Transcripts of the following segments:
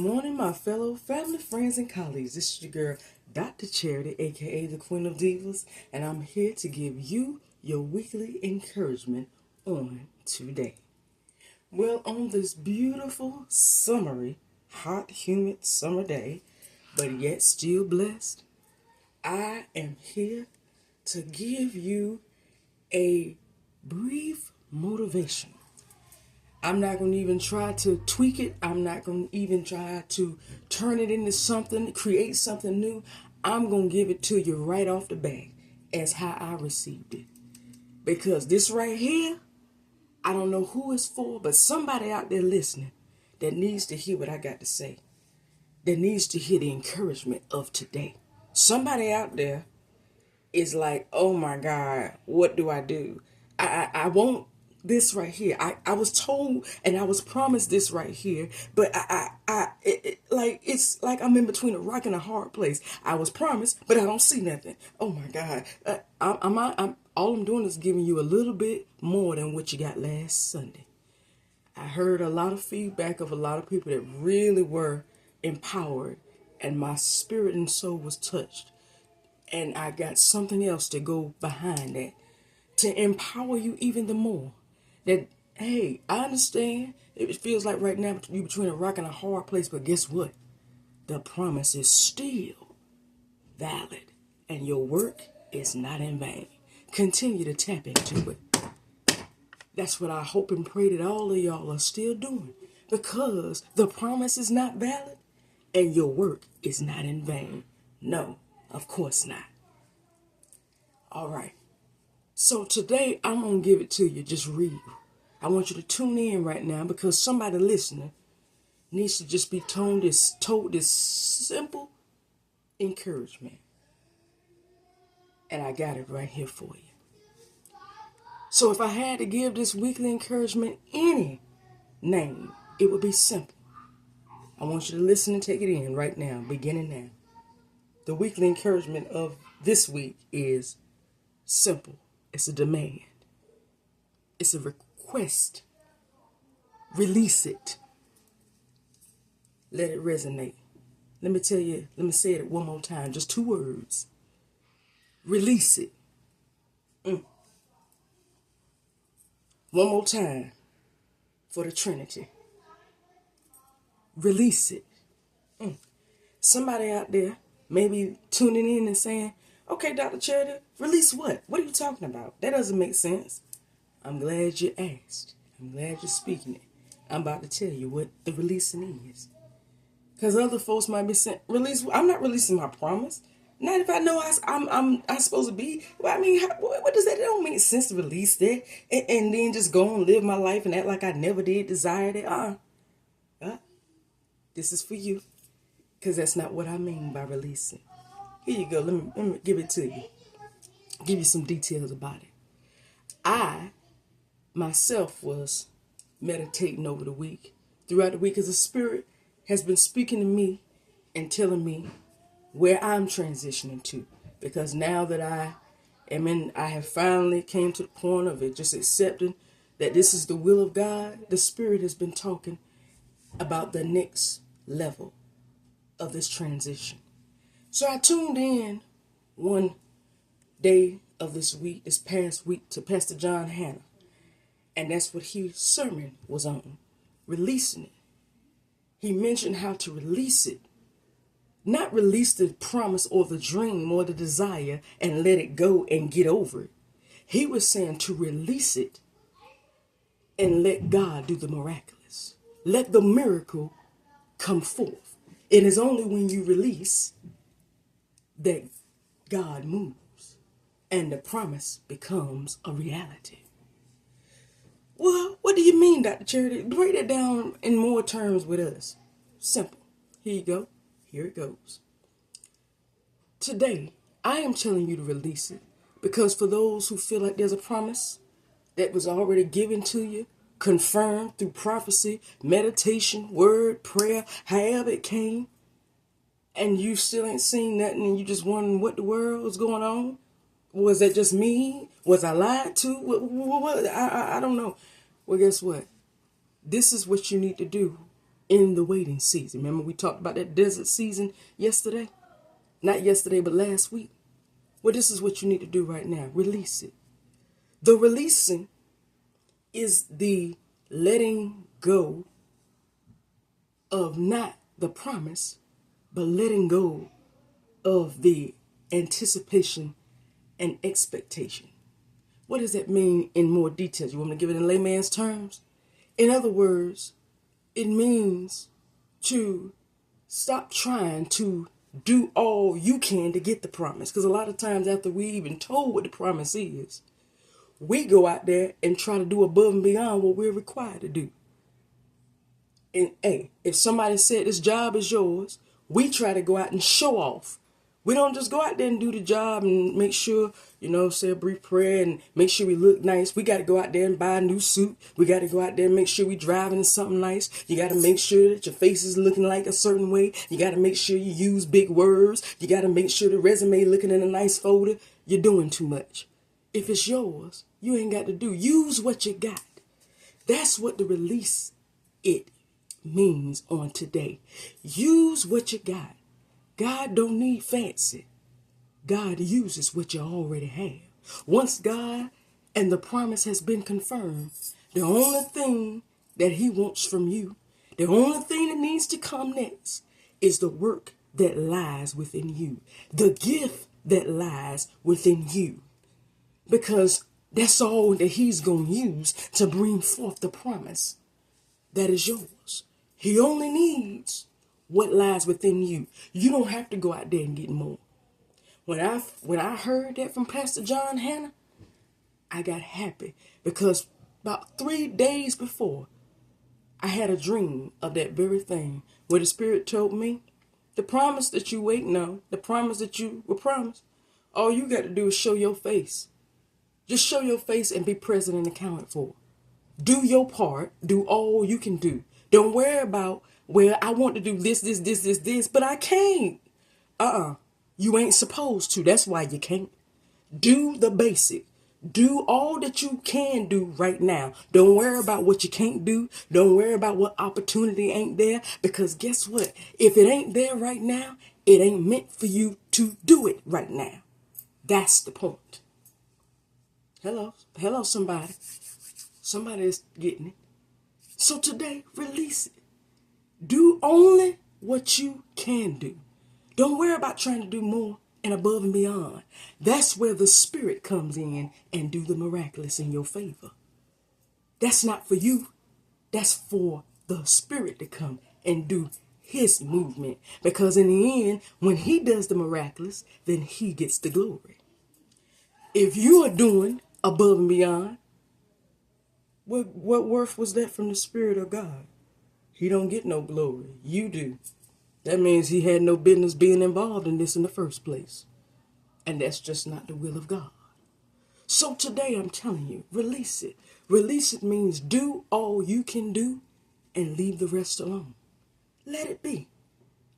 morning, my fellow family, friends, and colleagues. This is your girl, Dr. Charity, aka the Queen of Divas, and I'm here to give you your weekly encouragement on today. Well, on this beautiful, summery, hot, humid summer day, but yet still blessed, I am here to give you a brief motivation. I'm not going to even try to tweak it. I'm not going to even try to turn it into something, create something new. I'm going to give it to you right off the bat as how I received it. Because this right here, I don't know who it's for, but somebody out there listening that needs to hear what I got to say. That needs to hear the encouragement of today. Somebody out there is like, oh my God, what do I do? I won't. This right here, I was told and I was promised this right here, but it's like I'm in between a rock and a hard place. I was promised, but I don't see nothing. Oh my God, I'm all I'm doing is giving you a little bit more than what you got last Sunday. I heard a lot of feedback of a lot of people that really were empowered, and my spirit and soul was touched, and I got something else to go behind that to empower you even the more. That, hey, I understand it feels like right now you're between a rock and a hard place, but guess what? The promise is still valid, and your work is not in vain. Continue to tap into it. That's what I hope and pray that all of y'all are still doing, because the promise is not valid, and your work is not in vain. No, of course not. All right. So today, I'm going to give it to you just real. I want you to tune in right now because somebody listening needs to just be told this simple encouragement. And I got it right here for you. So if I had to give this weekly encouragement any name, it would be simple. I want you to listen and take it in right now, beginning now. The weekly encouragement of this week is simple. It's a demand. It's a request. Release it. Let it resonate. Let me say it one more time. Just 2 words. Release it. One more time for the Trinity. Release it. Somebody out there maybe tuning in and saying, okay, Dr. Charity, release what? What are you talking about? That doesn't make sense. I'm glad you asked. I'm glad you're speaking it. I'm about to tell you what the releasing is. Because other folks might be saying, release. I'm not releasing my promise. Not if I know I'm supposed to be. Well, I mean, what does that? It don't make sense to release that and then just go and live my life and act like I never did desire that. This is for you. Because that's not what I mean by releasing. Here you go. Let me give it to you. Give you some details about it. I, myself, was meditating over the week. Throughout the week, as the Spirit has been speaking to me and telling me where I'm transitioning to. Because now that I have finally came to the point of it, just accepting that this is the will of God, the Spirit has been talking about the next level of this transition. So I tuned in one day of this past week, to Pastor John Hanna. And that's what his sermon was on, releasing it. He mentioned how to release it. Not release the promise or the dream or the desire and let it go and get over it. He was saying to release it and let God do the miraculous. Let the miracle come forth. It is only when you release that God moves and the promise becomes a reality. Well, what do you mean, Dr. Charity? Break it down in more terms with us. Simple. Here you go. Here it goes. Today, I am telling you to release it because for those who feel like there's a promise that was already given to you, confirmed through prophecy, meditation, word, prayer, however it came, and you still ain't seen nothing and you just wondering what the world is going on? Was that just me? Was I lied to? What? I don't know. Well, guess what? This is what you need to do in the waiting season. Remember we talked about that desert season yesterday? Not yesterday, but last week. Well, this is what you need to do right now. Release it. The releasing is the letting go of not the promise, but letting go of the anticipation and expectation. What does that mean in more detail? You want me to give it in layman's terms? In other words, it means to stop trying to do all you can to get the promise. Because a lot of times after we even told what the promise is, we go out there and try to do above and beyond what we're required to do. And hey, if somebody said this job is yours, we try to go out and show off. We don't just go out there and do the job and make sure, say a brief prayer and make sure we look nice. We got to go out there and buy a new suit. We got to go out there and make sure we driving in something nice. You got to make sure that your face is looking like a certain way. You got to make sure you use big words. You got to make sure the resume looking in a nice folder. You're doing too much. If it's yours, you ain't got to do. Use what you got. That's what the release it means on today. Use what you got. God don't need fancy. God uses what you already have. Once God and the promise has been confirmed, the only thing that he wants from you, the only thing that needs to come next is the work that lies within you, the gift that lies within you, because that's all that he's going to use to bring forth the promise that is yours. He only needs what lies within you. You don't have to go out there and get more. When I heard that from Pastor John Hanna, I got happy because about 3 days before, I had a dream of that very thing where the Spirit told me, the promise that you waiting on, the promise that you were promised, all you got to do is show your face. Just show your face and be present and accounted for. Do your part. Do all you can do. Don't worry about, well, I want to do this, but I can't. You ain't supposed to. That's why you can't. Do the basic. Do all that you can do right now. Don't worry about what you can't do. Don't worry about what opportunity ain't there. Because guess what? If it ain't there right now, it ain't meant for you to do it right now. That's the point. Hello, somebody. Somebody is getting it. So today, release it. Do only what you can do. Don't worry about trying to do more and above and beyond. That's where the Spirit comes in and do the miraculous in your favor. That's not for you. That's for the Spirit to come and do his movement. Because in the end, when he does the miraculous, then he gets the glory. If you are doing above and beyond, what worth was that from the Spirit of God? He don't get no glory. You do. That means he had no business being involved in this in the first place. And that's just not the will of God. So today I'm telling you, release it. Release it means do all you can do and leave the rest alone. Let it be.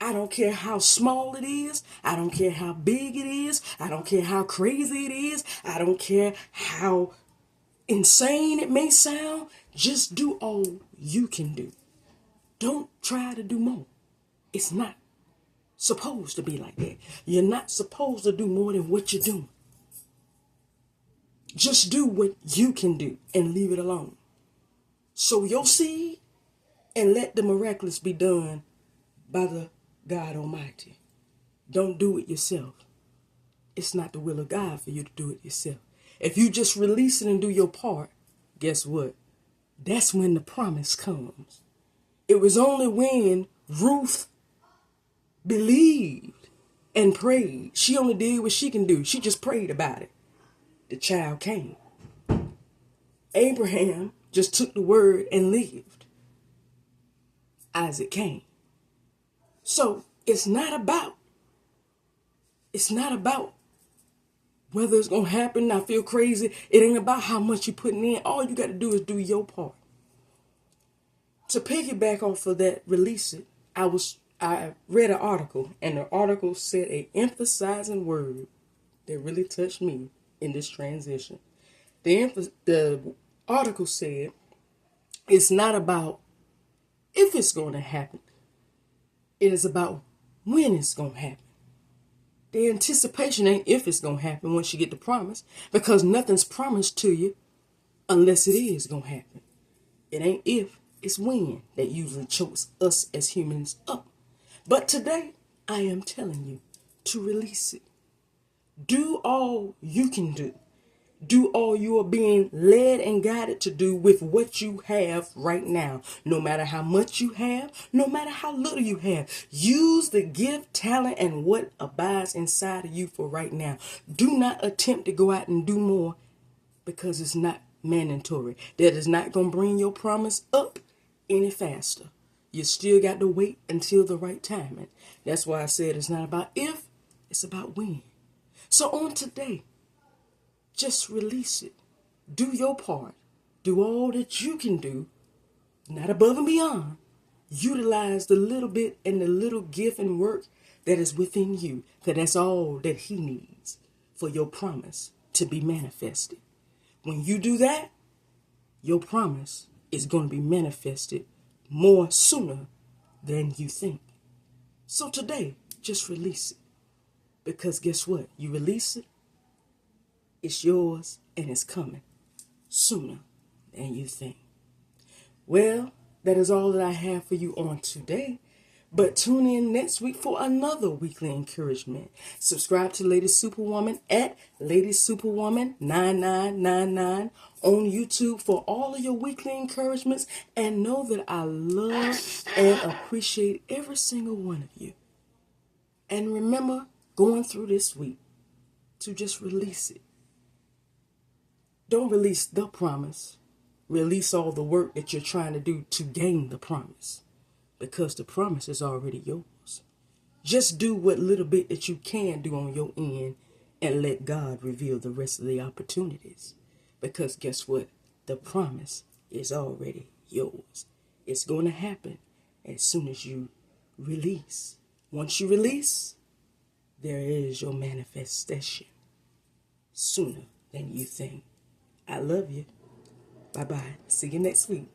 I don't care how small it is. I don't care how big it is. I don't care how crazy it is. I don't care how insane it may sound. Just do all you can do. Don't try to do more. It's not supposed to be like that. You're not supposed to do more than what you're doing. Just do what you can do and leave it alone. Sow your seed and let the miraculous be done by the God Almighty. Don't do it yourself. It's not the will of God for you to do it yourself. If you just release it and do your part, guess what? That's when the promise comes. It was only when Ruth believed and prayed. She only did what she can do. She just prayed about it. The child came. Abraham just took the word and lived. Isaac came. So it's not about whether it's going to happen. I feel crazy. It ain't about how much you're putting in. All you got to do is do your part. To piggyback off of that, release it. I read an article, and the article said a emphasizing word that really touched me in this transition. The article said it's not about if it's going to happen. It is about when it's going to happen. The anticipation ain't if it's going to happen once you get the promise, because nothing's promised to you unless it is going to happen. It ain't if, it's when that usually chokes us as humans up. But today, I am telling you to release it. Do all you can do. Do all you are being led and guided to do with what you have right now. No matter how much you have, no matter how little you have. Use the gift, talent, and what abides inside of you for right now. Do not attempt to go out and do more, because it's not mandatory. That is not going to bring your promise up any faster. You still got to wait until the right timing. That's why I said it's not about if, it's about when. So on today, just release it. Do your part. Do all that you can do, not above and beyond. Utilize the little bit and the little gift and work that is within you, because that's all that he needs for your promise to be manifested. When you do that, your promise is going to be manifested more sooner than you think. So today, just release it. Because guess what? You release it, it's yours, and it's coming sooner than you think. Well, that is all that I have for you on today. But tune in next week for another weekly encouragement. Subscribe to Lady Superwoman at Lady Superwoman 9999 on YouTube for all of your weekly encouragements. And know that I love and appreciate every single one of you. And remember, going through this week, to just release it. Don't release the promise. Release all the work that you're trying to do to gain the promise. Because the promise is already yours. Just do what little bit that you can do on your end and let God reveal the rest of the opportunities. Because guess what? The promise is already yours. It's going to happen as soon as you release. Once you release, there is your manifestation sooner than you think. I love you. Bye-bye. See you next week.